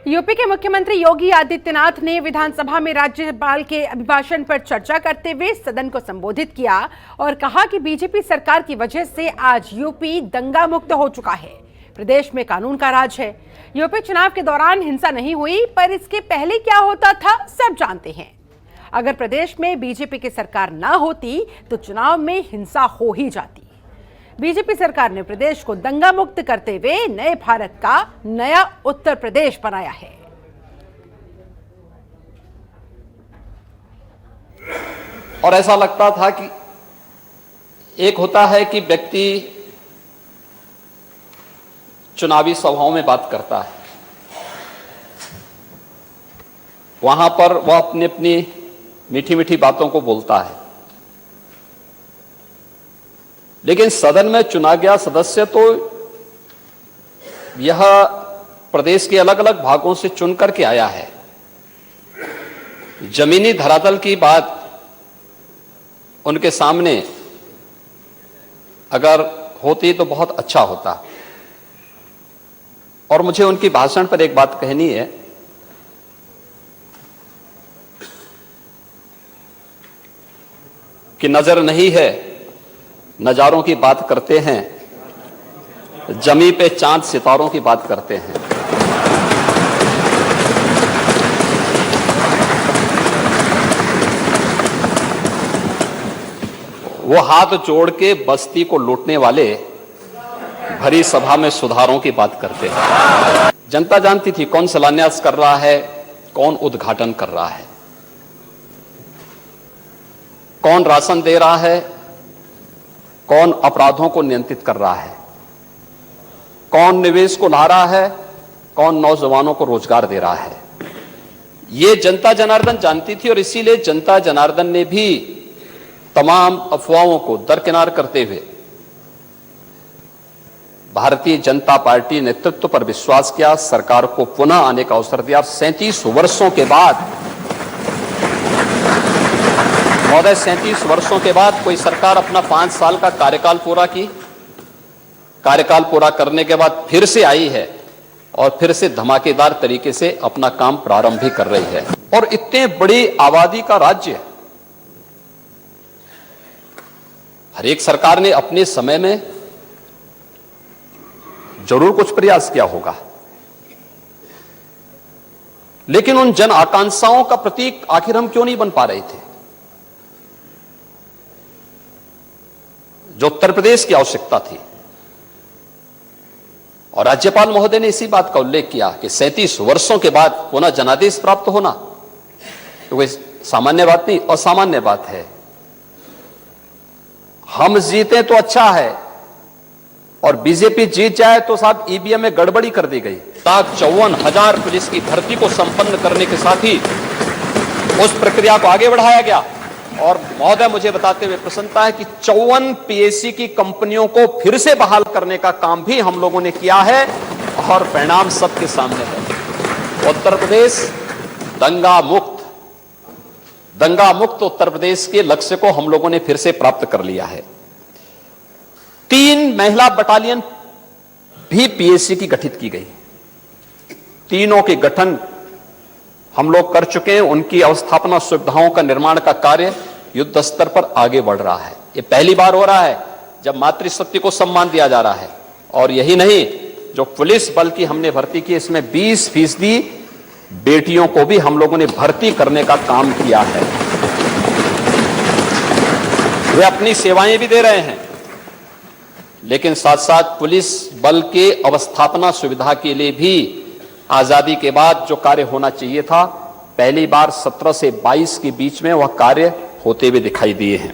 UP के मुख्यमंत्री योगी आदित्यनाथ ने विधानसभा में राज्यपाल के अभिभाषण पर चर्चा करते हुए सदन को संबोधित किया और कहा कि बीजेपी सरकार की वजह से आज यूपी दंगा मुक्त हो चुका है। प्रदेश में कानून का राज है। यूपी चुनाव के दौरान हिंसा नहीं हुई, पर इसके पहले क्या होता था सब जानते हैं। अगर प्रदेश में बीजेपी की सरकार ना होती तो चुनाव में हिंसा हो ही जाती। बीजेपी सरकार ने प्रदेश को दंगा मुक्त करते हुए नए भारत का नया उत्तर प्रदेश बनाया है। और ऐसा लगता था कि एक होता है कि व्यक्ति चुनावी सभाओं में बात करता है, वहां पर वह अपनी अपनी मीठी मीठी बातों को बोलता है, लेकिन सदन में चुना गया सदस्य तो यह प्रदेश के अलग अलग भागों से चुन करके आया है। जमीनी धरातल की बात उनके सामने अगर होती तो बहुत अच्छा होता। और मुझे उनकी भाषण पर एक बात कहनी है कि नजर नहीं है, नजारों की बात करते हैं, जमी पे चांद सितारों की बात करते हैं। वो हाथ जोड़ के बस्ती को लूटने वाले भरी सभा में सुधारों की बात करते हैं। जनता जानती थी कौन शिलान्यास कर रहा है, कौन उद्घाटन कर रहा है, कौन राशन दे रहा है, कौन अपराधों को नियंत्रित कर रहा है, कौन निवेश को ला रहा है, कौन नौजवानों को रोजगार दे रहा है। ये जनता जनार्दन जानती थी और इसीलिए जनता जनार्दन ने भी तमाम अफवाहों को दरकिनार करते हुए भारतीय जनता पार्टी नेतृत्व पर विश्वास किया, सरकार को पुनः आने का अवसर दिया। 37 वर्षों के बाद महोदय, 37 वर्षों के बाद कोई सरकार अपना 5 साल का कार्यकाल पूरा करने के बाद फिर से आई है और फिर से धमाकेदार तरीके से अपना काम प्रारंभ भी कर रही है। और इतने बड़ी आबादी का राज्य, हर एक सरकार ने अपने समय में जरूर कुछ प्रयास किया होगा, लेकिन उन जन आकांक्षाओं का प्रतीक आखिर हम क्यों नहीं बन पा रहे थे? जो उत्तर प्रदेश की आवश्यकता थी। और राज्यपाल महोदय ने इसी बात का उल्लेख किया कि 37 वर्षों के बाद पुनः जनादेश प्राप्त होना तो कोई सामान्य बात नहीं, असामान्य बात है। हम जीते तो अच्छा है और बीजेपी जीत जाए तो साहब ईवीएम में गड़बड़ी कर दी गई। 54,000 पुलिस की भर्ती को संपन्न करने के साथ ही उस प्रक्रिया को आगे बढ़ाया गया। और महोदय, मुझे बताते हुए प्रसन्नता है कि 54 पीएससी की कंपनियों को फिर से बहाल करने का काम भी हम लोगों ने किया है और परिणाम सबके सामने है। उत्तर प्रदेश दंगा मुक्त उत्तर प्रदेश के लक्ष्य को हम लोगों ने फिर से प्राप्त कर लिया है। 3 महिला बटालियन भी पीएससी की गठित की गई। तीनों के गठन हम लोग कर चुके हैं। उनकी अवस्थापना सुविधाओं का निर्माण का कार्य युद्ध स्तर पर आगे बढ़ रहा है। यह पहली बार हो रहा है जब मातृशक्ति को सम्मान दिया जा रहा है। और यही नहीं, जो पुलिस बल की हमने भर्ती की, इसमें 20% बेटियों को भी हम लोगों ने भर्ती करने का काम किया है। वे अपनी सेवाएं भी दे रहे हैं, लेकिन साथ साथ पुलिस बल के अवस्थापना सुविधा के लिए भी आजादी के बाद जो कार्य होना चाहिए था, पहली बार 17 से 22 के बीच में वह कार्य होते हुए दिखाई दिए हैं।